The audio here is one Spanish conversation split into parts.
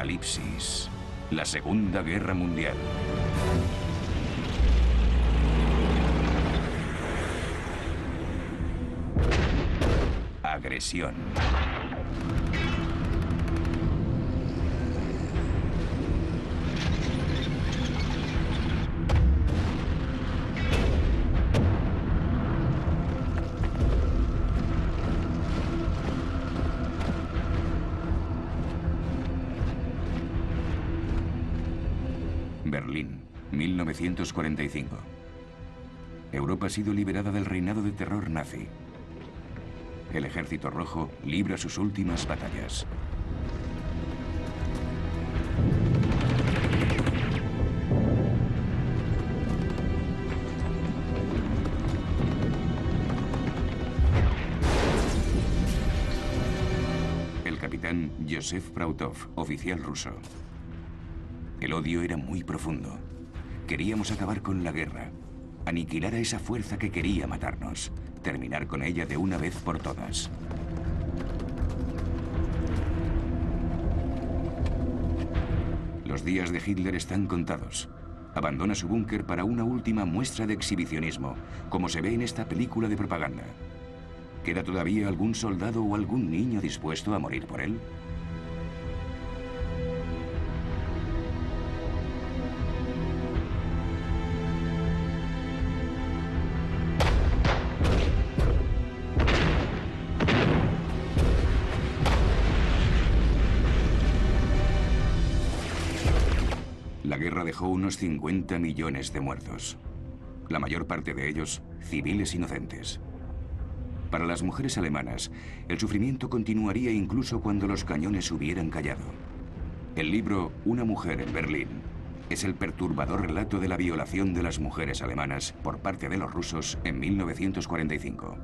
Apocalipsis. La Segunda Guerra Mundial. Agresión. Berlín, 1945. Europa ha sido liberada del reinado de terror nazi. El Ejército Rojo libra sus últimas batallas. El capitán Josef Prautov, oficial ruso. El odio era muy profundo. Queríamos acabar con la guerra, aniquilar a esa fuerza que quería matarnos, terminar con ella de una vez por todas. Los días de Hitler están contados. Abandona su búnker para una última muestra de exhibicionismo, como se ve en esta película de propaganda. ¿Queda todavía algún soldado o algún niño dispuesto a morir por él? La guerra dejó unos 50 millones de muertos. La mayor parte de ellos, civiles inocentes. Para las mujeres alemanas, el sufrimiento continuaría incluso cuando los cañones hubieran callado. El libro Una mujer en Berlín es el perturbador relato de la violación de las mujeres alemanas por parte de los rusos en 1945.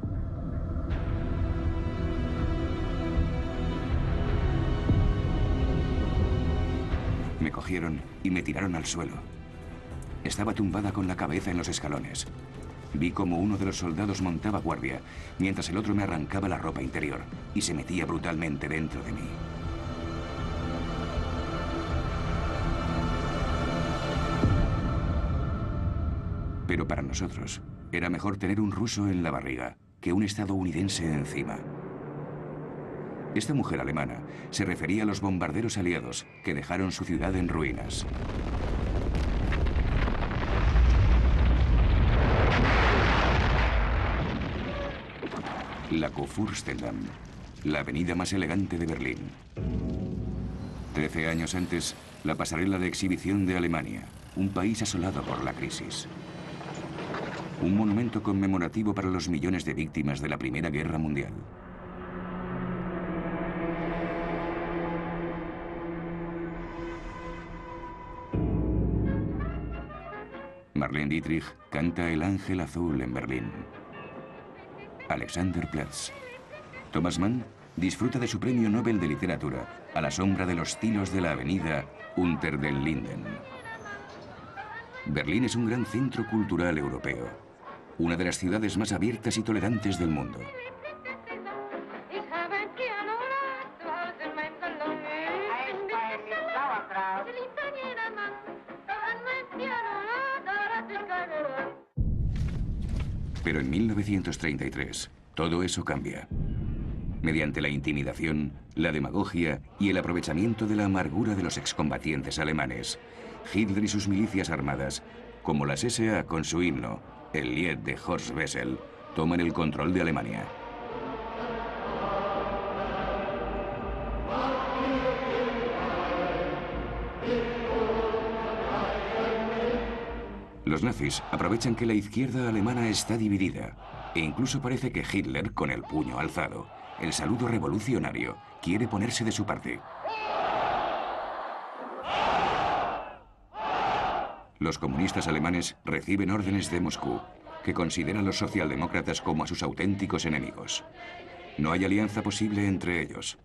Me cogieron y me tiraron al suelo. Estaba tumbada con la cabeza en los escalones. Vi como uno de los soldados montaba guardia, mientras el otro me arrancaba la ropa interior y se metía brutalmente dentro de mí. Pero para nosotros, era mejor tener un ruso en la barriga que un estadounidense encima. Esta mujer alemana se refería a los bombarderos aliados que dejaron su ciudad en ruinas. La Kurfürstendamm, la avenida más elegante de Berlín. 13 años antes, la pasarela de exhibición de Alemania, un país asolado por la crisis. Un monumento conmemorativo para los millones de víctimas de la Primera Guerra Mundial. Marlene Dietrich canta El Ángel Azul en Berlín. Alexanderplatz. Thomas Mann disfruta de su premio Nobel de Literatura a la sombra de los tilos de la avenida Unter den Linden. Berlín es un gran centro cultural europeo, una de las ciudades más abiertas y tolerantes del mundo. Pero en 1933, todo eso cambia. Mediante la intimidación, la demagogia y el aprovechamiento de la amargura de los excombatientes alemanes, Hitler y sus milicias armadas, como las SA con su himno, el Lied de Horst Wessel, toman el control de Alemania. Los nazis aprovechan que la izquierda alemana está dividida e incluso parece que Hitler, con el puño alzado, el saludo revolucionario, quiere ponerse de su parte. Los comunistas alemanes reciben órdenes de Moscú, que consideran a los socialdemócratas como a sus auténticos enemigos. No hay alianza posible entre ellos.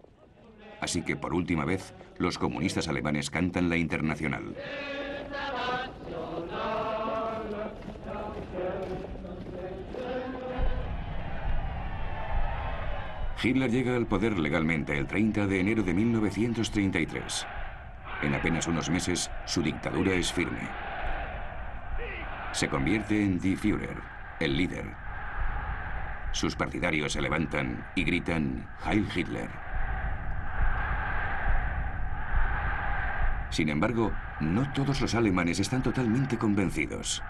Así que, por última vez, los comunistas alemanes cantan la Internacional. Hitler llega al poder legalmente el 30 de enero de 1933. En apenas unos meses, su dictadura es firme. Se convierte en Die Führer, el líder. Sus partidarios se levantan y gritan Heil Hitler. Sin embargo, no todos los alemanes están totalmente convencidos.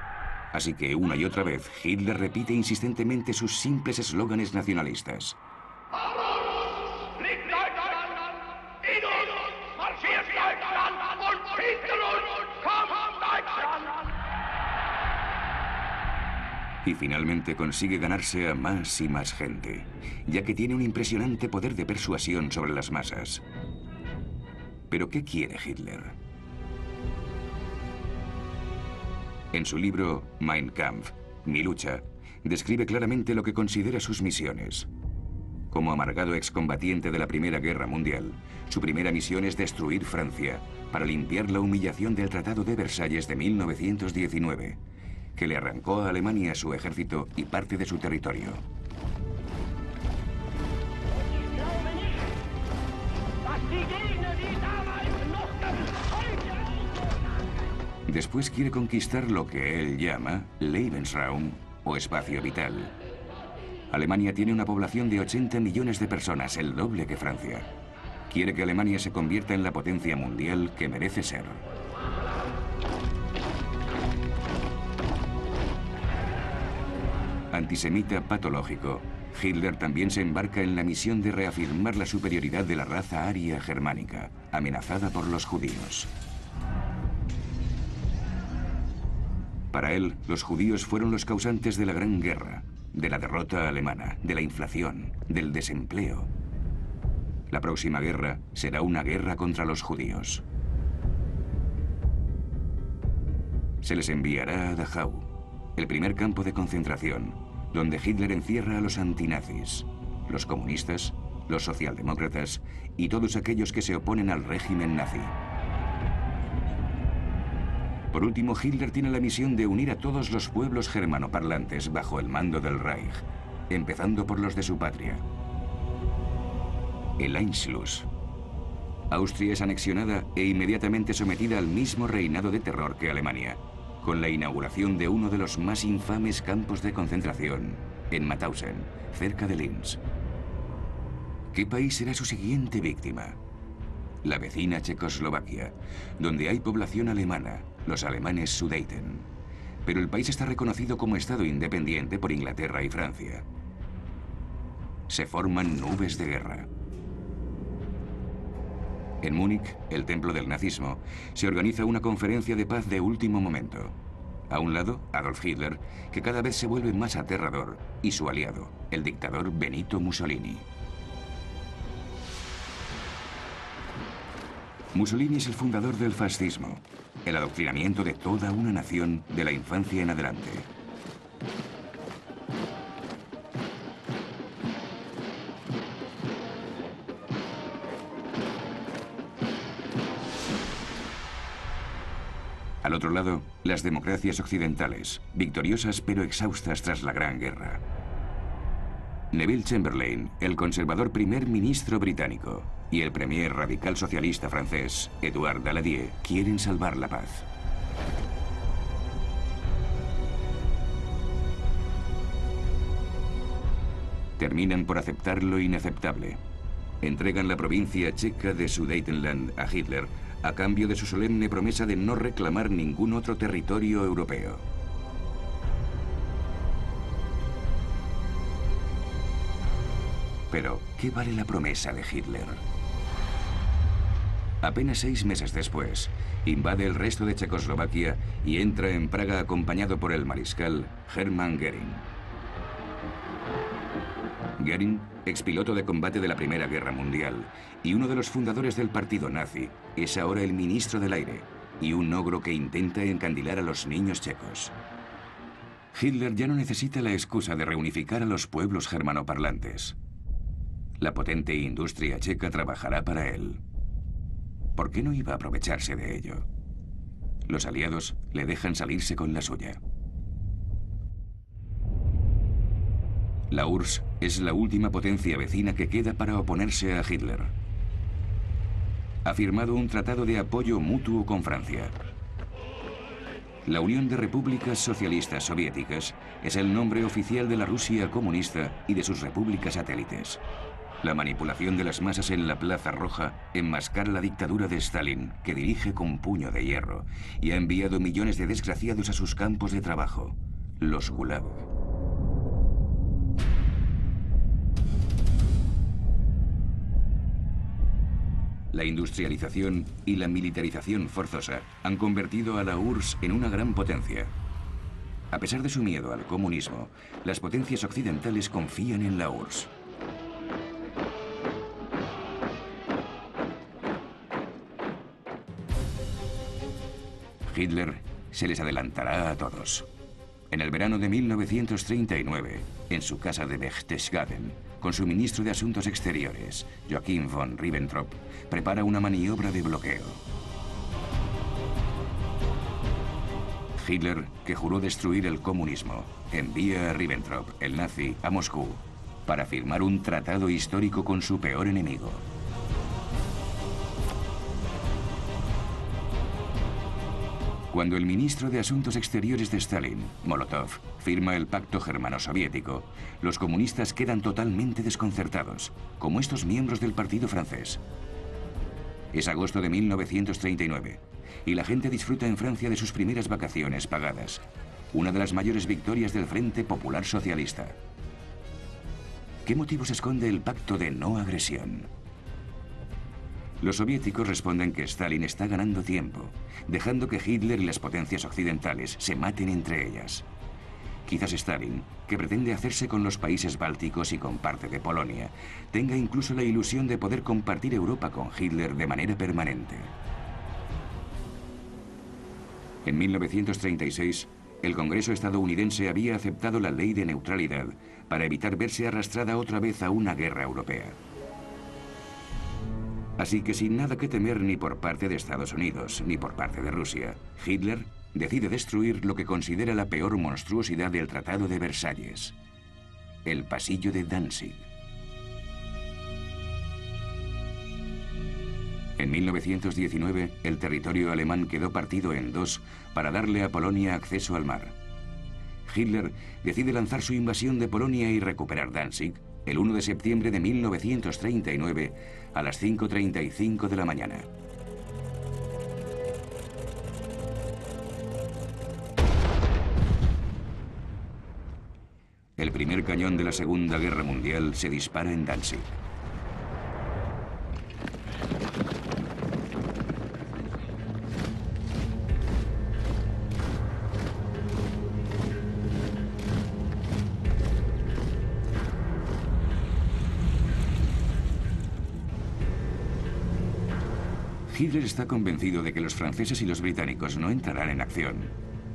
Así que una y otra vez, Hitler repite insistentemente sus simples eslóganes nacionalistas. Y finalmente consigue ganarse a más y más gente, ya que tiene un impresionante poder de persuasión sobre las masas. ¿Pero qué quiere Hitler? En su libro Mein Kampf, Mi lucha, describe claramente lo que considera sus misiones. Como amargado excombatiente de la Primera Guerra Mundial, su primera misión es destruir Francia para limpiar la humillación del Tratado de Versalles de 1919, que le arrancó a Alemania su ejército y parte de su territorio. Después quiere conquistar lo que él llama Lebensraum, o espacio vital. Alemania tiene una población de 80 millones de personas, el doble que Francia. Quiere que Alemania se convierta en la potencia mundial que merece ser. Antisemita patológico, Hitler también se embarca en la misión de reafirmar la superioridad de la raza aria germánica, amenazada por los judíos. Para él, los judíos fueron los causantes de la Gran Guerra, de la derrota alemana, de la inflación, del desempleo. La próxima guerra será una guerra contra los judíos. Se les enviará a Dachau, el primer campo de concentración, donde Hitler encierra a los antinazis, los comunistas, los socialdemócratas y todos aquellos que se oponen al régimen nazi. Por último, Hitler tiene la misión de unir a todos los pueblos germanoparlantes bajo el mando del Reich, empezando por los de su patria. El Anschluss. Austria es anexionada e inmediatamente sometida al mismo reinado de terror que Alemania, con la inauguración de uno de los más infames campos de concentración, en Mauthausen, cerca de Linz. ¿Qué país será su siguiente víctima? La vecina Checoslovaquia, donde hay población alemana, los alemanes Sudeten. Pero el país está reconocido como Estado independiente por Inglaterra y Francia. Se forman nubes de guerra. En Múnich, el templo del nazismo, se organiza una conferencia de paz de último momento. A un lado, Adolf Hitler, que cada vez se vuelve más aterrador, y su aliado, el dictador Benito Mussolini. Mussolini es el fundador del fascismo, el adoctrinamiento de toda una nación de la infancia en adelante. Al otro lado, las democracias occidentales, victoriosas pero exhaustas tras la Gran Guerra. Neville Chamberlain, el conservador primer ministro británico, y el premier radical socialista francés, Édouard Daladier, quieren salvar la paz. Terminan por aceptar lo inaceptable. Entregan la provincia checa de Sudetenland a Hitler a cambio de su solemne promesa de no reclamar ningún otro territorio europeo. Pero, ¿qué vale la promesa de Hitler? Apenas 6 meses después, invade el resto de Checoslovaquia y entra en Praga acompañado por el mariscal Hermann Göring. Göring, expiloto de combate de la Primera Guerra Mundial y uno de los fundadores del partido nazi, es ahora el ministro del aire y un ogro que intenta encandilar a los niños checos. Hitler ya no necesita la excusa de reunificar a los pueblos germanoparlantes. La potente industria checa trabajará para él. ¿Por qué no iba a aprovecharse de ello? Los aliados le dejan salirse con la suya. La URSS es la última potencia vecina que queda para oponerse a Hitler. ha firmado un tratado de apoyo mutuo con Francia. La Unión de Repúblicas Socialistas Soviéticas es el nombre oficial de la Rusia comunista y de sus repúblicas satélites. La manipulación de las masas en la Plaza Roja enmascara la dictadura de Stalin, que dirige con puño de hierro y ha enviado millones de desgraciados a sus campos de trabajo, los Gulag. La industrialización y la militarización forzosa han convertido a la URSS en una gran potencia. A pesar de su miedo al comunismo, las potencias occidentales confían en la URSS. Hitler se les adelantará a todos. En el verano de 1939, en su casa de Berchtesgaden, con su ministro de Asuntos Exteriores, Joachim von Ribbentrop, prepara una maniobra de bloqueo. Hitler, que juró destruir el comunismo, envía a Ribbentrop, el nazi, a Moscú para firmar un tratado histórico con su peor enemigo. Cuando el ministro de Asuntos Exteriores de Stalin, Molotov, firma el pacto germano-soviético, los comunistas quedan totalmente desconcertados, como estos miembros del partido francés. Es agosto de 1939, y la gente disfruta en Francia de sus primeras vacaciones pagadas, una de las mayores victorias del Frente Popular Socialista. ¿Qué motivos esconde el pacto de no agresión? Los soviéticos responden que Stalin está ganando tiempo, dejando que Hitler y las potencias occidentales se maten entre ellas. Quizás Stalin, que pretende hacerse con los países bálticos y con parte de Polonia, tenga incluso la ilusión de poder compartir Europa con Hitler de manera permanente. En 1936, el Congreso estadounidense había aceptado la ley de neutralidad para evitar verse arrastrada otra vez a una guerra europea. Así que sin nada que temer ni por parte de Estados Unidos ni por parte de Rusia, Hitler decide destruir lo que considera la peor monstruosidad del Tratado de Versalles, el pasillo de Danzig. En 1919, el territorio alemán quedó partido en dos para darle a Polonia acceso al mar. Hitler decide lanzar su invasión de Polonia y recuperar Danzig el 1 de septiembre de 1939 a las 5:35 de la mañana. El primer cañón de la Segunda Guerra Mundial se dispara en Danzig. Hitler está convencido de que los franceses y los británicos no entrarán en acción.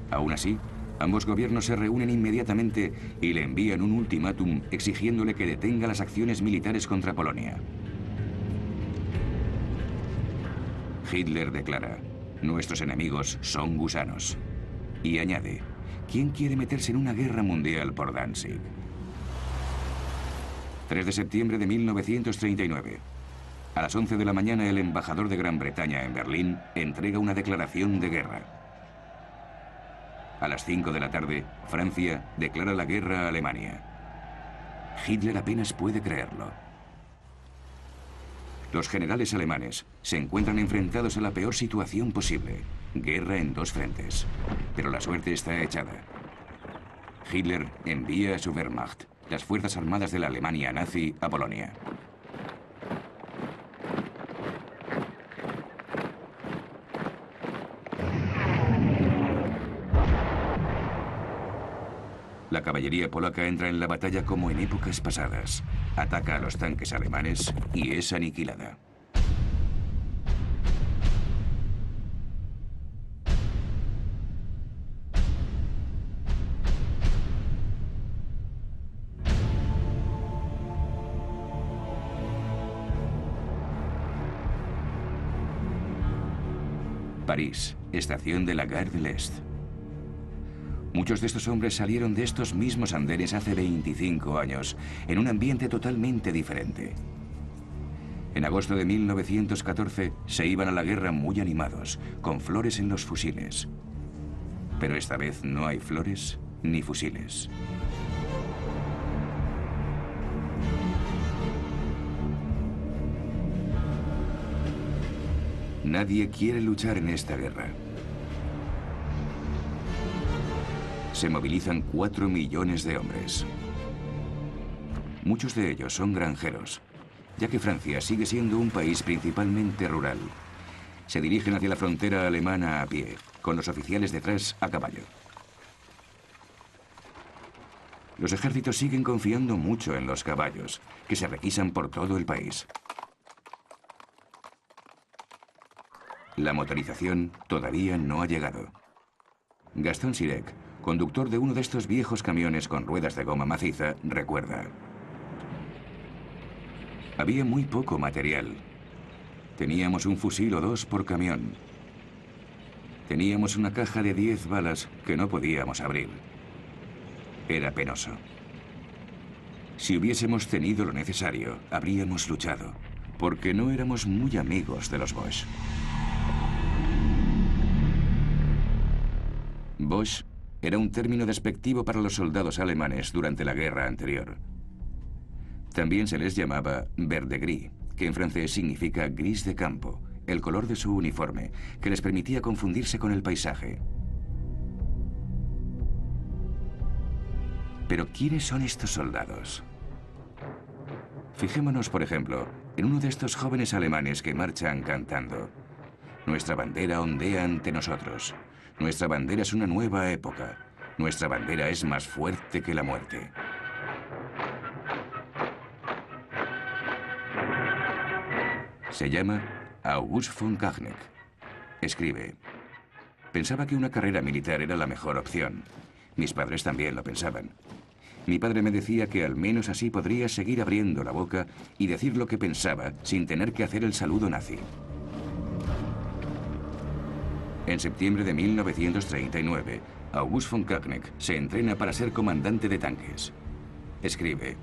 Aún así, ambos gobiernos se reúnen inmediatamente y le envían un ultimátum exigiéndole que detenga las acciones militares contra Polonia. Hitler declara: "Nuestros enemigos son gusanos". Y añade: "¿Quién quiere meterse en una guerra mundial por Danzig?". 3 de septiembre de 1939. A las 11 de la mañana, el embajador de Gran Bretaña en Berlín entrega una declaración de guerra. A las 5 de la tarde, Francia declara la guerra a Alemania. Hitler apenas puede creerlo. Los generales alemanes se encuentran enfrentados a la peor situación posible: guerra en dos frentes. Pero la suerte está echada. Hitler envía a su Wehrmacht, las fuerzas armadas de la Alemania nazi, a Polonia. La caballería polaca entra en la batalla como en épocas pasadas. Ataca a los tanques alemanes y es aniquilada. París, estación de la Gare de l'Est. Muchos de estos hombres salieron de estos mismos andenes hace 25 años, en un ambiente totalmente diferente. En agosto de 1914 se iban a la guerra muy animados, con flores en los fusiles. Pero esta vez no hay flores ni fusiles. Nadie quiere luchar en esta guerra. Se movilizan 4 millones de hombres. Muchos de ellos son granjeros, ya que Francia sigue siendo un país principalmente rural. Se dirigen hacia la frontera alemana a pie, con los oficiales detrás a caballo. Los ejércitos siguen confiando mucho en los caballos, que se requisan por todo el país. La motorización todavía no ha llegado. Gastón Sirec, conductor de uno de estos viejos camiones con ruedas de goma maciza, recuerda: había muy poco material. Teníamos un fusil o dos por camión. Teníamos una caja de 10 balas que no podíamos abrir. Era penoso. Si hubiésemos tenido lo necesario, habríamos luchado, porque no éramos muy amigos de los Boche. Boche era un término despectivo para los soldados alemanes durante la guerra anterior. También se les llamaba verde gris, que en francés significa gris de campo, el color de su uniforme, que les permitía confundirse con el paisaje. Pero ¿quiénes son estos soldados? Fijémonos, por ejemplo, en uno de estos jóvenes alemanes que marchan cantando: nuestra bandera ondea ante nosotros. Nuestra bandera es una nueva época. Nuestra bandera es más fuerte que la muerte. Se llama August von Kachneck. Escribe: pensaba que una carrera militar era la mejor opción. Mis padres también lo pensaban. Mi padre me decía que al menos así podría seguir abriendo la boca y decir lo que pensaba sin tener que hacer el saludo nazi. En septiembre de 1939, August von Kachneck se entrena para ser comandante de tanques. Escribe: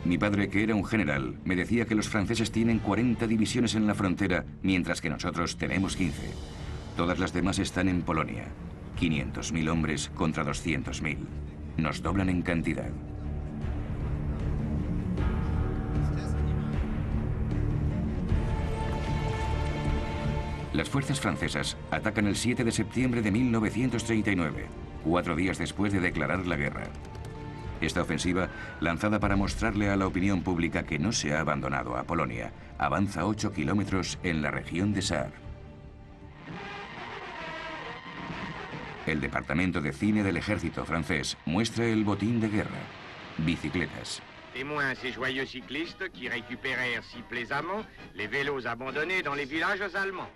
mi padre, que era un general, me decía que los franceses tienen 40 divisiones en la frontera, mientras que nosotros tenemos 15. Todas las demás están en Polonia. 500.000 hombres contra 200.000. Nos doblan en cantidad. Las fuerzas francesas atacan el 7 de septiembre de 1939, 4 días después de declarar la guerra. Esta ofensiva, lanzada para mostrarle a la opinión pública que no se ha abandonado a Polonia, avanza 8 kilómetros en la región de Saar. El departamento de cine del ejército francés muestra el botín de guerra: bicicletas. Témoins ces joyeux cyclistes qui récupérèrent si plaisamment les vélos abandonnés dans les villages allemands.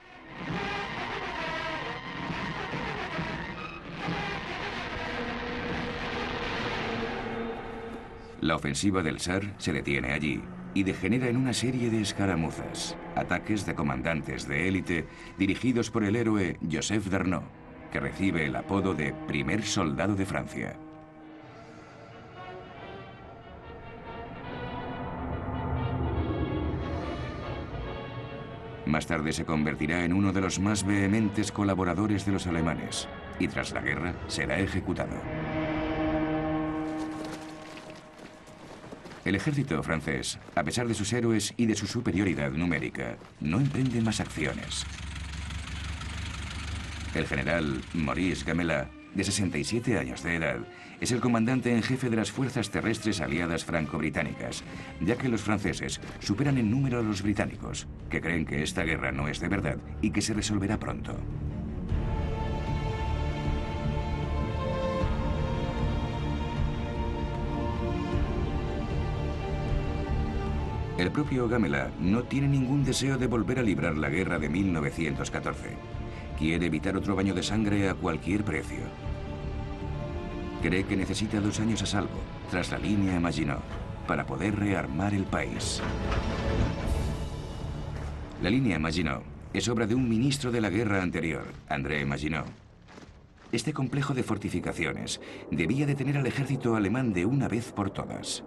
La ofensiva del Saar se detiene allí y degenera en una serie de escaramuzas, ataques de comandantes de élite dirigidos por el héroe Joseph Darnaud, que recibe el apodo de primer soldado de Francia. Más tarde se convertirá en uno de los más vehementes colaboradores de los alemanes y tras la guerra será ejecutado. El ejército francés, a pesar de sus héroes y de su superioridad numérica, no emprende más acciones. El general Maurice Gamelin, de 67 años de edad, es el comandante en jefe de las fuerzas terrestres aliadas franco-británicas, ya que los franceses superan en número a los británicos, que creen que esta guerra no es de verdad y que se resolverá pronto. El propio Gamelin no tiene ningún deseo de volver a librar la guerra de 1914. Quiere evitar otro baño de sangre a cualquier precio. Cree que necesita 2 años a salvo, tras la línea Maginot, para poder rearmar el país. La línea Maginot es obra de un ministro de la guerra anterior, André Maginot. Este complejo de fortificaciones debía detener al ejército alemán de una vez por todas.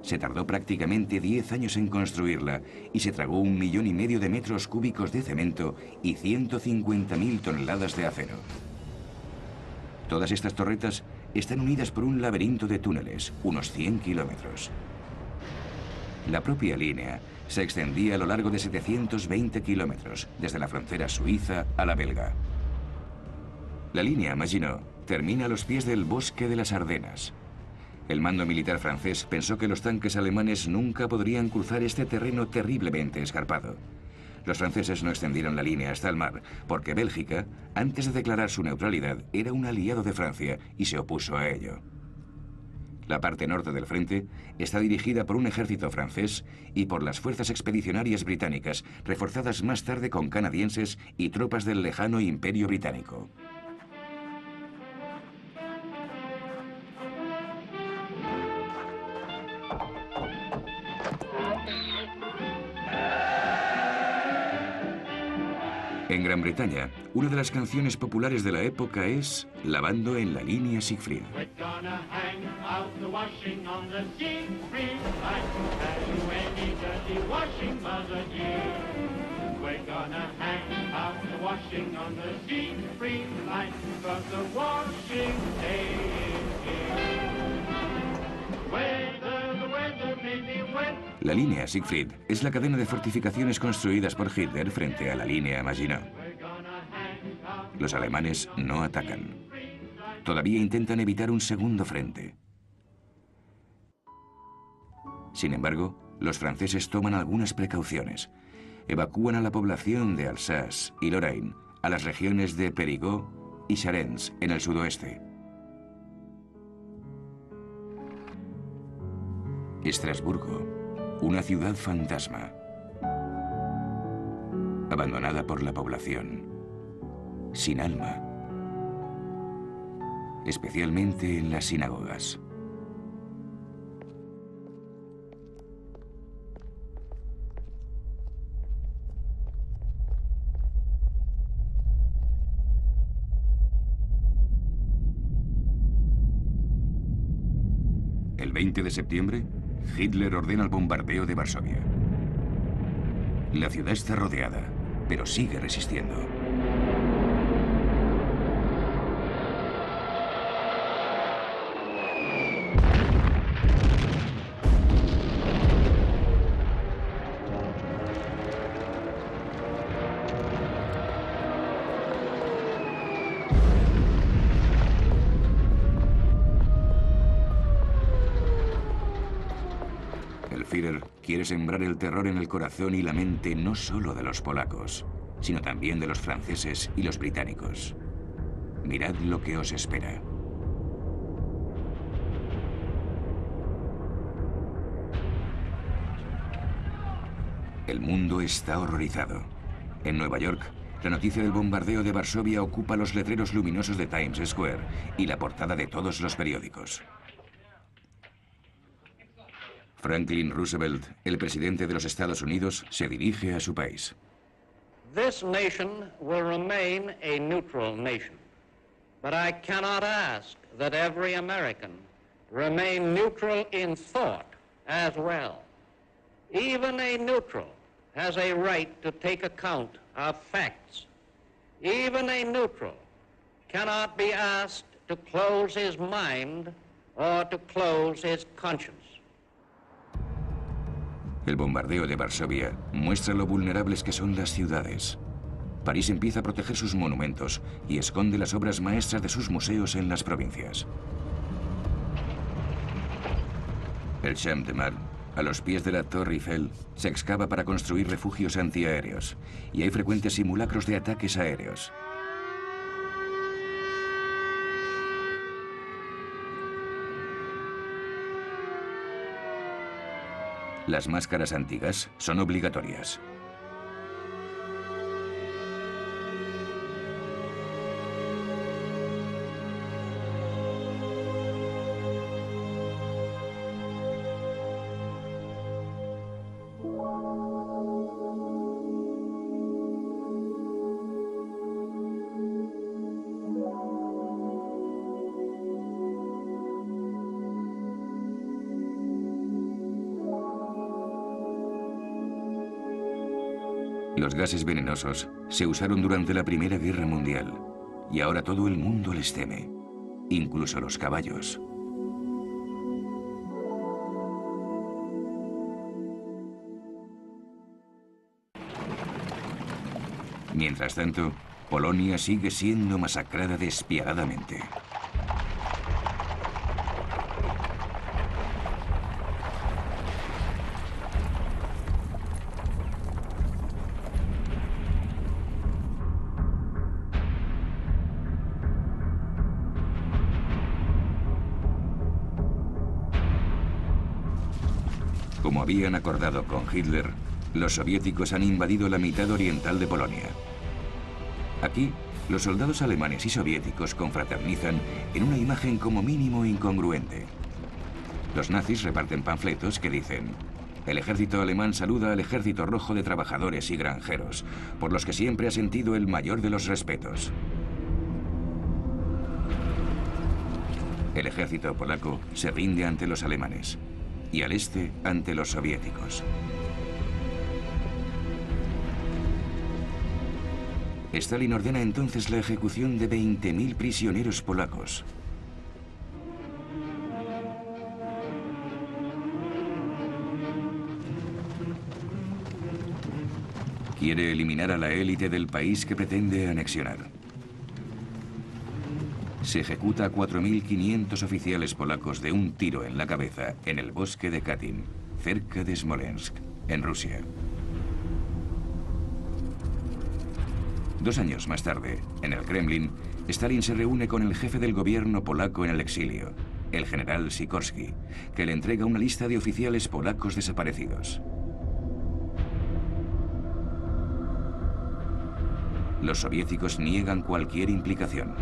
Se tardó prácticamente 10 años en construirla y se tragó 1,5 millones de metros cúbicos de cemento y 150.000 toneladas de acero. Todas estas torretas están unidas por un laberinto de túneles, unos 100 kilómetros. La propia línea se extendía a lo largo de 720 kilómetros, desde la frontera suiza a la belga. La línea Maginot termina a los pies del bosque de las Ardenas. El mando militar francés pensó que los tanques alemanes nunca podrían cruzar este terreno terriblemente escarpado. Los franceses no extendieron la línea hasta el mar, porque Bélgica, antes de declarar su neutralidad, era un aliado de Francia y se opuso a ello. La parte norte del frente está dirigida por un ejército francés y por las fuerzas expedicionarias británicas, reforzadas más tarde con canadienses y tropas del lejano Imperio Británico. En Gran Bretaña, una de las canciones populares de la época es Lavando en la línea Siegfried. La línea Siegfried es la cadena de fortificaciones construidas por Hitler frente a la línea Maginot. Los alemanes no atacan. Todavía intentan evitar un segundo frente. Sin embargo, los franceses toman algunas precauciones. Evacúan a la población de Alsace y Lorraine a las regiones de Périgord y Charente en el sudoeste. Estrasburgo, una ciudad fantasma, abandonada por la población, sin alma, especialmente en las sinagogas. El 20 de septiembre, Hitler ordena el bombardeo de Varsovia. La ciudad está rodeada, pero sigue resistiendo. El Führer quiere sembrar el terror en el corazón y la mente no solo de los polacos, sino también de los franceses y los británicos. Mirad lo que os espera. El mundo está horrorizado. En Nueva York, la noticia del bombardeo de Varsovia ocupa los letreros luminosos de Times Square y la portada de todos los periódicos. Franklin Roosevelt, el presidente de los Estados Unidos, se dirige a su país. This nation will remain a neutral nation, but I cannot ask that every American remain neutral in thought as well. Even a neutral has a right to take account of facts. Even a neutral cannot be asked to close his mind or to close his conscience. El bombardeo de Varsovia muestra lo vulnerables que son las ciudades. París empieza a proteger sus monumentos y esconde las obras maestras de sus museos en las provincias. El Champ de Mars, a los pies de la Torre Eiffel, se excava para construir refugios antiaéreos y hay frecuentes simulacros de ataques aéreos. Las máscaras antigas son obligatorias. Los gases venenosos se usaron durante la Primera Guerra Mundial y ahora todo el mundo les teme, incluso los caballos. Mientras tanto, Polonia sigue siendo masacrada despiadadamente. Como habían acordado con Hitler, los soviéticos han invadido la mitad oriental de Polonia. Aquí, los soldados alemanes y soviéticos confraternizan en una imagen como mínimo incongruente. Los nazis reparten panfletos que dicen: el ejército alemán saluda al ejército rojo de trabajadores y granjeros, por los que siempre ha sentido el mayor de los respetos. El ejército polaco se rinde ante los alemanes y al este ante los soviéticos. Stalin ordena entonces la ejecución de 20.000 prisioneros polacos. Quiere eliminar a la élite del país que pretende anexionar. Se ejecuta a 4.500 oficiales polacos de un tiro en la cabeza en el bosque de Katyn, cerca de Smolensk, en Rusia. 2 años más tarde, en el Kremlin, Stalin se reúne con el jefe del gobierno polaco en el exilio, el general Sikorski, que le entrega una lista de oficiales polacos desaparecidos. Los soviéticos niegan cualquier implicación.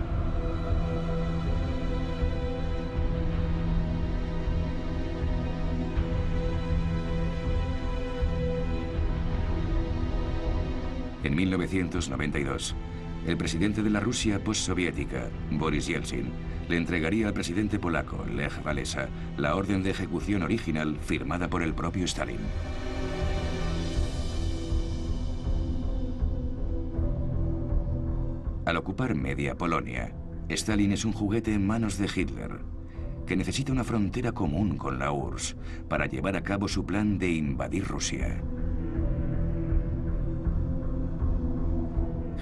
En 1992, el presidente de la Rusia postsoviética, Boris Yeltsin, le entregaría al presidente polaco, Lech Walesa, la orden de ejecución original firmada por el propio Stalin. Al ocupar media Polonia, Stalin es un juguete en manos de Hitler, que necesita una frontera común con la URSS para llevar a cabo su plan de invadir Rusia.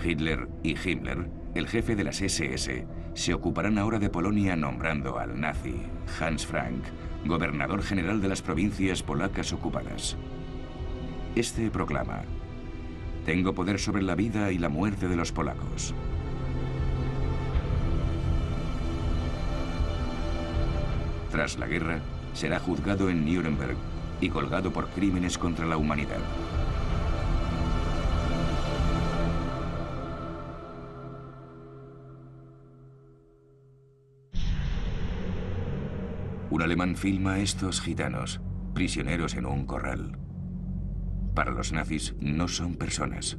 Hitler y Himmler, el jefe de las SS, se ocuparán ahora de Polonia nombrando al nazi Hans Frank gobernador general de las provincias polacas ocupadas. Este proclama: tengo poder sobre la vida y la muerte de los polacos. Tras la guerra, será juzgado en Nuremberg y colgado por crímenes contra la humanidad. Un alemán filma a estos gitanos, prisioneros en un corral. Para los nazis no son personas.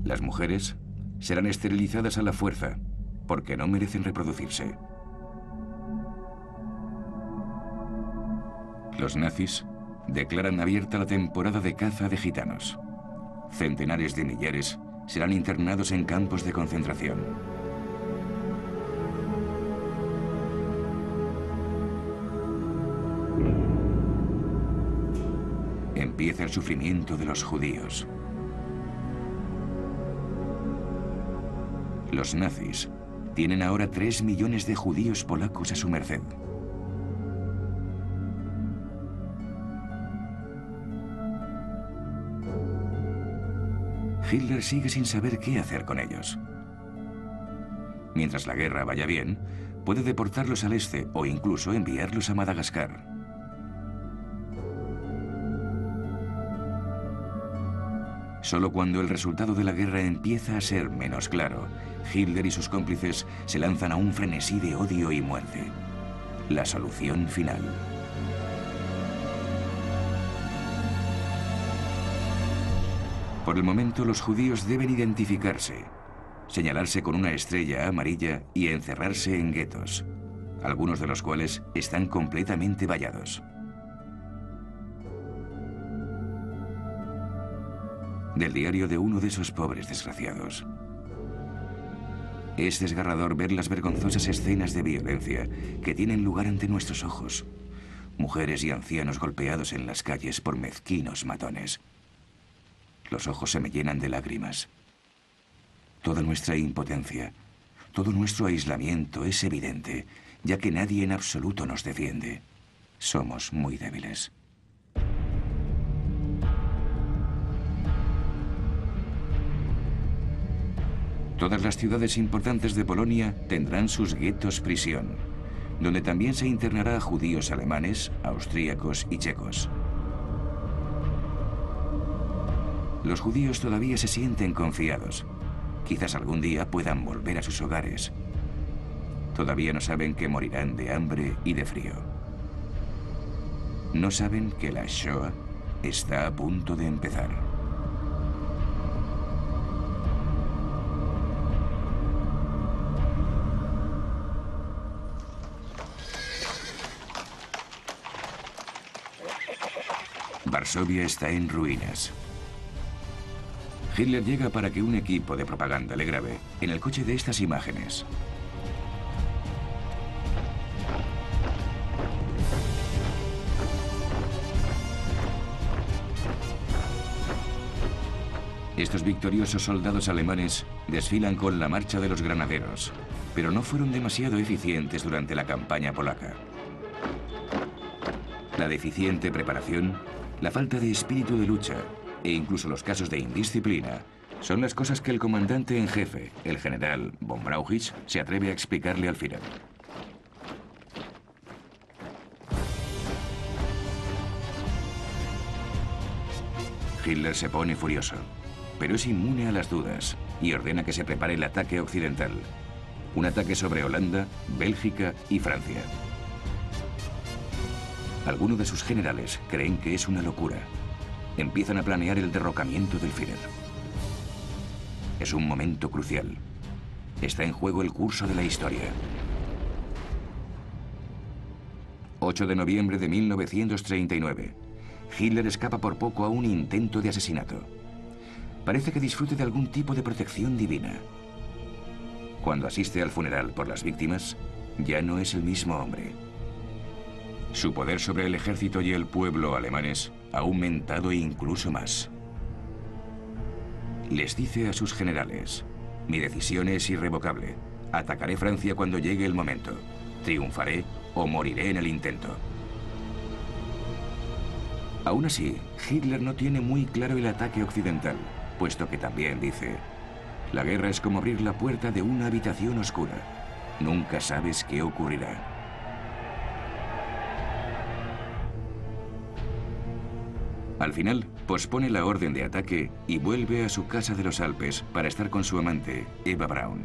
Las mujeres serán esterilizadas a la fuerza porque no merecen reproducirse. Los nazis declaran abierta la temporada de caza de gitanos. Centenares de millares serán internados en campos de concentración. Empieza el sufrimiento de los judíos. Los nazis tienen ahora 3 millones de judíos polacos a su merced. Hitler sigue sin saber qué hacer con ellos. Mientras la guerra vaya bien, puede deportarlos al este o incluso enviarlos a Madagascar. Solo cuando el resultado de la guerra empieza a ser menos claro, Hitler y sus cómplices se lanzan a un frenesí de odio y muerte. La solución final. Por el momento, los judíos deben identificarse, señalarse con una estrella amarilla y encerrarse en guetos, algunos de los cuales están completamente vallados. Del diario de uno de esos pobres desgraciados. Es desgarrador ver las vergonzosas escenas de violencia que tienen lugar ante nuestros ojos. Mujeres y ancianos golpeados en las calles por mezquinos matones. Los ojos se me llenan de lágrimas. Toda nuestra impotencia, todo nuestro aislamiento es evidente, ya que nadie en absoluto nos defiende. Somos muy débiles. Todas las ciudades importantes de Polonia tendrán sus guetos prisión, donde también se internará a judíos alemanes, austríacos y checos. Los judíos todavía se sienten confiados. Quizás algún día puedan volver a sus hogares. Todavía no saben que morirán de hambre y de frío. No saben que la Shoah está a punto de empezar. Varsovia está en ruinas. Hitler llega para que un equipo de propaganda le grabe en el coche de estas imágenes. Estos victoriosos soldados alemanes desfilan con la marcha de los granaderos, pero no fueron demasiado eficientes durante la campaña polaca. La deficiente preparación, la falta de espíritu de lucha e incluso los casos de indisciplina son las cosas que el comandante en jefe, el general von Brauchitsch, se atreve a explicarle al Führer. Hitler se pone furioso, pero es inmune a las dudas y ordena que se prepare el ataque occidental. Un ataque sobre Holanda, Bélgica y Francia. Algunos de sus generales creen que es una locura. Empiezan a planear el derrocamiento del Führer. Es un momento crucial. Está en juego el curso de la historia. 8 de noviembre de 1939. Hitler escapa por poco a un intento de asesinato. Parece que disfrute de algún tipo de protección divina. Cuando asiste al funeral por las víctimas, ya no es el mismo hombre. Su poder sobre el ejército y el pueblo alemanes ha aumentado incluso más. Les dice a sus generales: mi decisión es irrevocable. Atacaré Francia cuando llegue el momento. Triunfaré o moriré en el intento. Aún así, Hitler no tiene muy claro el ataque occidental, puesto que también dice: la guerra es como abrir la puerta de una habitación oscura. Nunca sabes qué ocurrirá. Al final, pospone la orden de ataque y vuelve a su casa de los Alpes para estar con su amante, Eva Braun.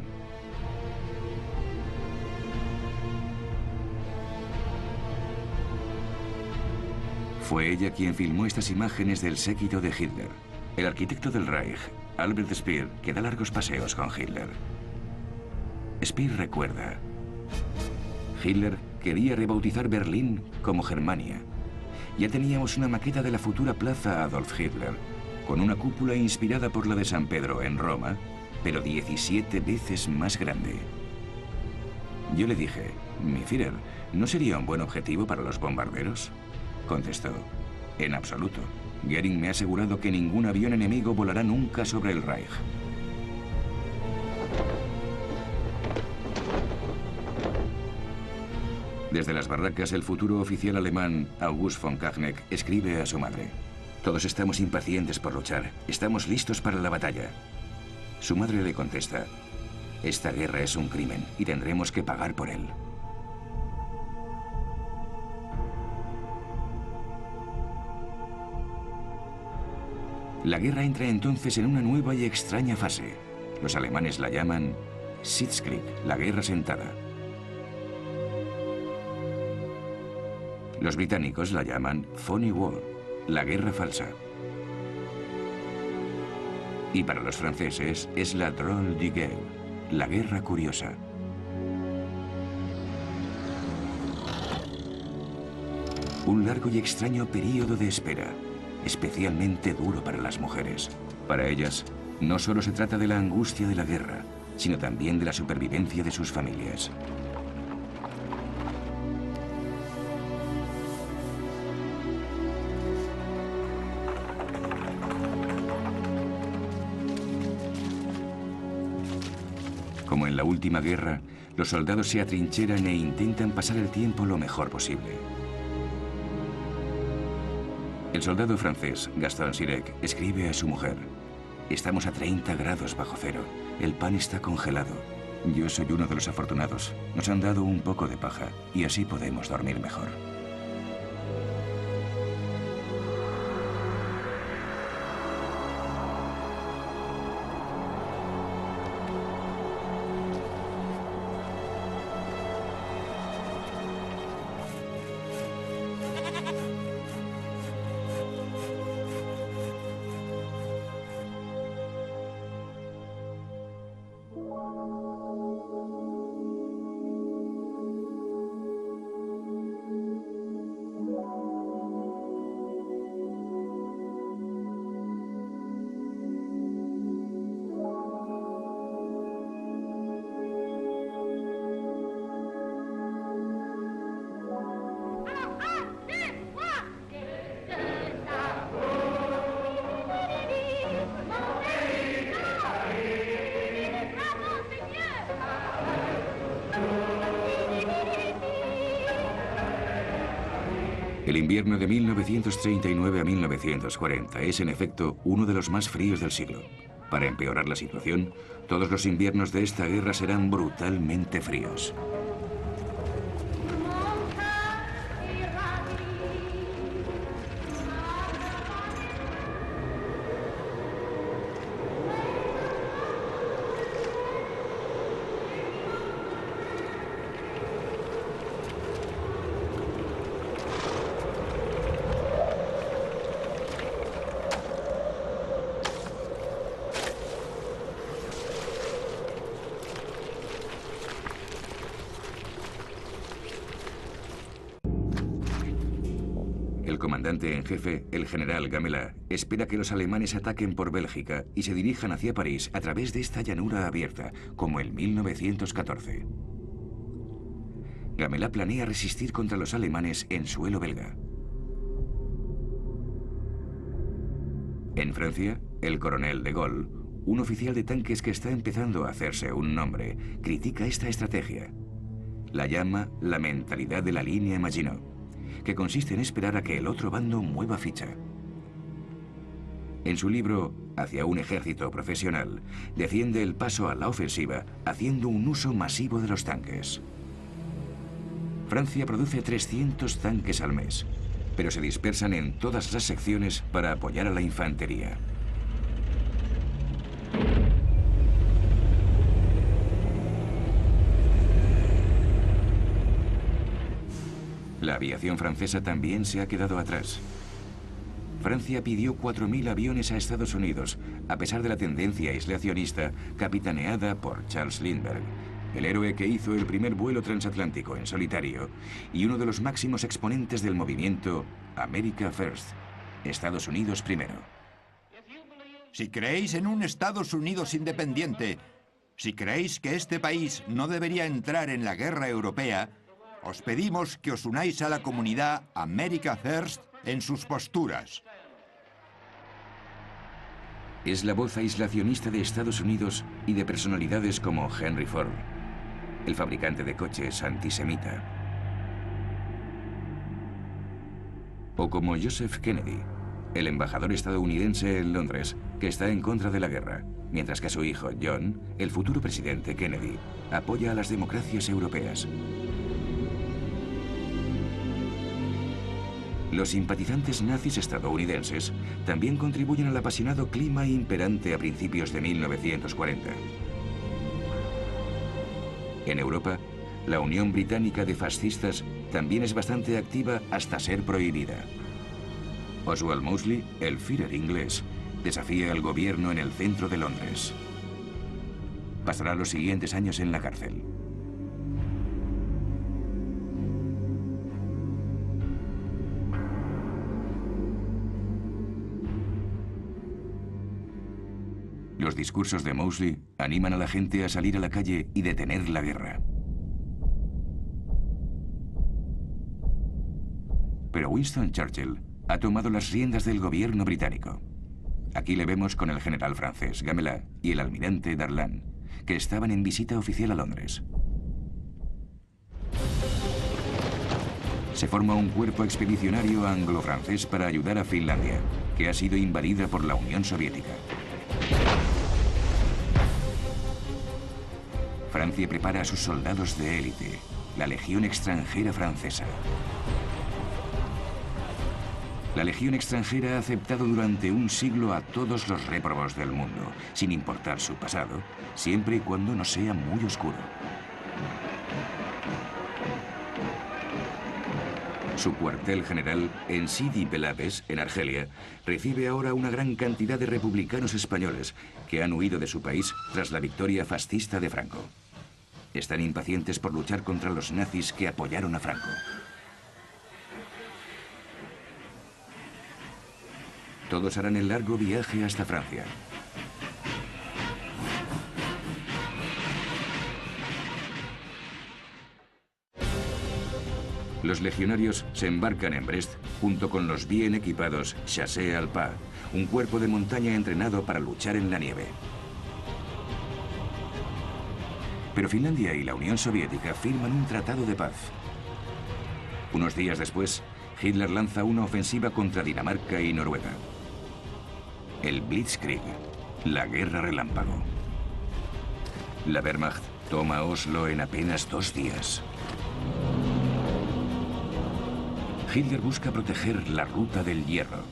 Fue ella quien filmó estas imágenes del séquito de Hitler. El arquitecto del Reich, Albert Speer, que da largos paseos con Hitler. Speer recuerda: Hitler quería rebautizar Berlín como Germania. Ya teníamos una maqueta de la futura plaza Adolf Hitler, con una cúpula inspirada por la de San Pedro en Roma, pero 17 veces más grande. Yo le dije: mi Führer, ¿no sería un buen objetivo para los bombarderos? Contestó: en absoluto. Goering me ha asegurado que ningún avión enemigo volará nunca sobre el Reich. Desde las barracas, el futuro oficial alemán August von Kachneck escribe a su madre: todos estamos impacientes por luchar. Estamos listos para la batalla. Su madre le contesta: esta guerra es un crimen y tendremos que pagar por él. La guerra entra entonces en una nueva y extraña fase. Los alemanes la llaman Sitzkrieg, la guerra sentada. Los británicos la llaman Phony War, la guerra falsa. Y para los franceses es la Drôle de guerre, la guerra curiosa. Un largo y extraño periodo de espera, especialmente duro para las mujeres. Para ellas, no solo se trata de la angustia de la guerra, sino también de la supervivencia de sus familias. Como en la última guerra, los soldados se atrincheran e intentan pasar el tiempo lo mejor posible. El soldado francés, Gaston Sirek, escribe a su mujer: «Estamos a 30 grados bajo cero. El pan está congelado. Yo soy uno de los afortunados. Nos han dado un poco de paja y así podemos dormir mejor». El invierno de 1939 a 1940 es, en efecto, uno de los más fríos del siglo. Para empeorar la situación, todos los inviernos de esta guerra serán brutalmente fríos. El comandante en jefe, el general Gamelin, espera que los alemanes ataquen por Bélgica y se dirijan hacia París a través de esta llanura abierta, como en 1914. Gamelin planea resistir contra los alemanes en suelo belga. En Francia, el coronel de Gaulle, un oficial de tanques que está empezando a hacerse un nombre, critica esta estrategia. La llama la mentalidad de la línea Maginot, que consiste en esperar a que el otro bando mueva ficha. En su libro Hacia un ejército profesional, defiende el paso a la ofensiva haciendo un uso masivo de los tanques. Francia produce 300 tanques al mes, pero se dispersan en todas las secciones para apoyar a la infantería. La aviación francesa también se ha quedado atrás. Francia pidió 4.000 aviones a Estados Unidos, a pesar de la tendencia aislacionista capitaneada por Charles Lindbergh, el héroe que hizo el primer vuelo transatlántico en solitario y uno de los máximos exponentes del movimiento America First, Estados Unidos primero. Si creéis en un Estados Unidos independiente, si creéis que este país no debería entrar en la guerra europea, os pedimos que os unáis a la comunidad America First en sus posturas. Es la voz aislacionista de Estados Unidos y de personalidades como Henry Ford, el fabricante de coches antisemita. O como Joseph Kennedy, el embajador estadounidense en Londres, que está en contra de la guerra, mientras que su hijo, John, el futuro presidente Kennedy, apoya a las democracias europeas. Los simpatizantes nazis estadounidenses también contribuyen al apasionado clima imperante a principios de 1940. En Europa, la Unión Británica de Fascistas también es bastante activa hasta ser prohibida. Oswald Mosley, el Führer inglés, desafía al gobierno en el centro de Londres. Pasará los siguientes años en la cárcel. Los discursos de Mosley animan a la gente a salir a la calle y detener la guerra. Pero Winston Churchill ha tomado las riendas del gobierno británico. Aquí le vemos con el general francés Gamelin y el almirante Darlan, que estaban en visita oficial a Londres. Se forma un cuerpo expedicionario anglo-francés para ayudar a Finlandia, que ha sido invadida por la Unión Soviética. Francia prepara a sus soldados de élite, la Legión Extranjera Francesa. La Legión Extranjera ha aceptado durante un siglo a todos los réprobos del mundo, sin importar su pasado, siempre y cuando no sea muy oscuro. Su cuartel general en Sidi Bel Abbes, en Argelia, recibe ahora una gran cantidad de republicanos españoles que han huido de su país tras la victoria fascista de Franco. Están impacientes por luchar contra los nazis que apoyaron a Franco. Todos harán el largo viaje hasta Francia. Los legionarios se embarcan en Brest junto con los bien equipados Chassés Alpins, un cuerpo de montaña entrenado para luchar en la nieve. Pero Finlandia y la Unión Soviética firman un tratado de paz. Unos días después, Hitler lanza una ofensiva contra Dinamarca y Noruega. El Blitzkrieg, la guerra relámpago. La Wehrmacht toma Oslo en apenas 2 días. Hitler busca proteger la ruta del hierro.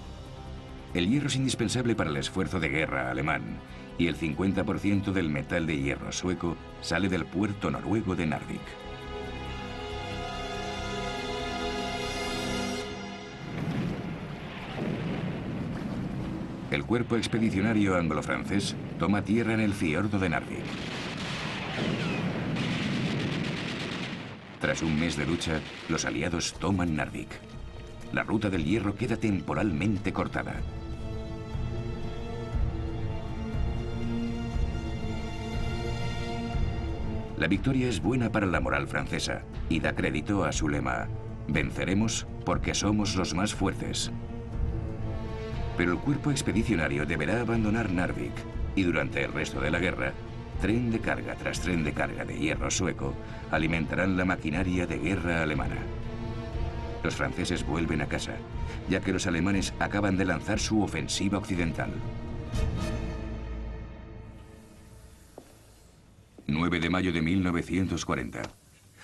El hierro es indispensable para el esfuerzo de guerra alemán, y el 50% del metal de hierro sueco sale del puerto noruego de Narvik. El cuerpo expedicionario anglo-francés toma tierra en el fiordo de Narvik. Tras un mes de lucha, los aliados toman Narvik. La ruta del hierro queda temporalmente cortada. La victoria es buena para la moral francesa y da crédito a su lema: venceremos porque somos los más fuertes. Pero el cuerpo expedicionario deberá abandonar Narvik y durante el resto de la guerra, tren de carga tras tren de carga de hierro sueco alimentarán la maquinaria de guerra alemana. Los franceses vuelven a casa, ya que los alemanes acaban de lanzar su ofensiva occidental. 9 de mayo de 1940.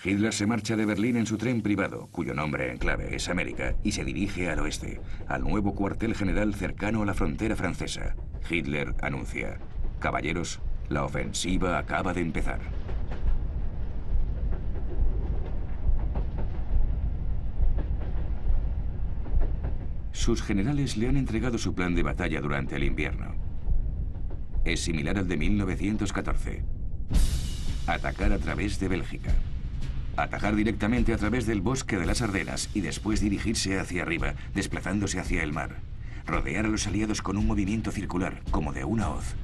Hitler se marcha de Berlín en su tren privado, cuyo nombre en clave es América, y se dirige al oeste, al nuevo cuartel general cercano a la frontera francesa. Hitler anuncia: caballeros, la ofensiva acaba de empezar. Sus generales le han entregado su plan de batalla durante el invierno. Es similar al de 1914. Atacar a través de Bélgica. Atacar directamente a través del bosque de las Ardenas y después dirigirse hacia arriba, desplazándose hacia el mar. Rodear a los aliados con un movimiento circular, como de una hoz.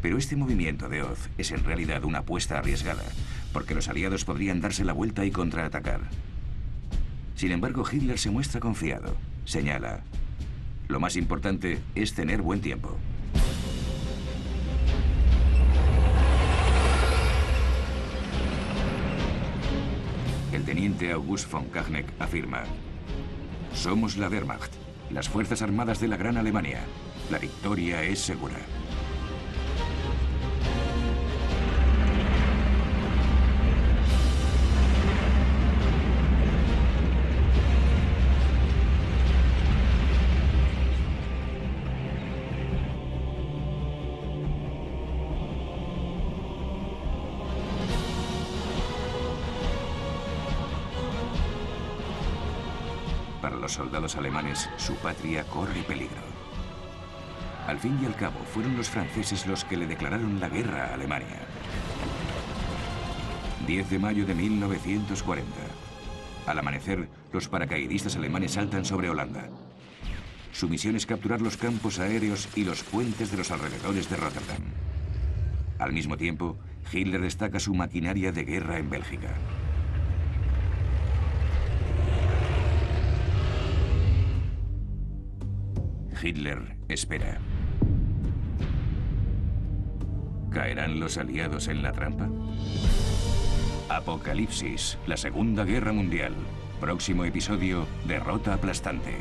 Pero este movimiento de hoz es en realidad una apuesta arriesgada, porque los aliados podrían darse la vuelta y contraatacar. Sin embargo, Hitler se muestra confiado. Señala: lo más importante es tener buen tiempo. El teniente August von Kachneck afirma: somos la Wehrmacht, las fuerzas armadas de la Gran Alemania. La victoria es segura. Para los soldados alemanes, su patria corre peligro. Al fin y al cabo, fueron los franceses los que le declararon la guerra a Alemania. 10 de mayo de 1940. Al amanecer, los paracaidistas alemanes saltan sobre Holanda. Su misión es capturar los campos aéreos y los puentes de los alrededores de Rotterdam. Al mismo tiempo, Hitler destaca su maquinaria de guerra en Bélgica. Hitler espera. ¿Caerán los aliados en la trampa? Apocalipsis, la Segunda Guerra Mundial. Próximo episodio, derrota aplastante.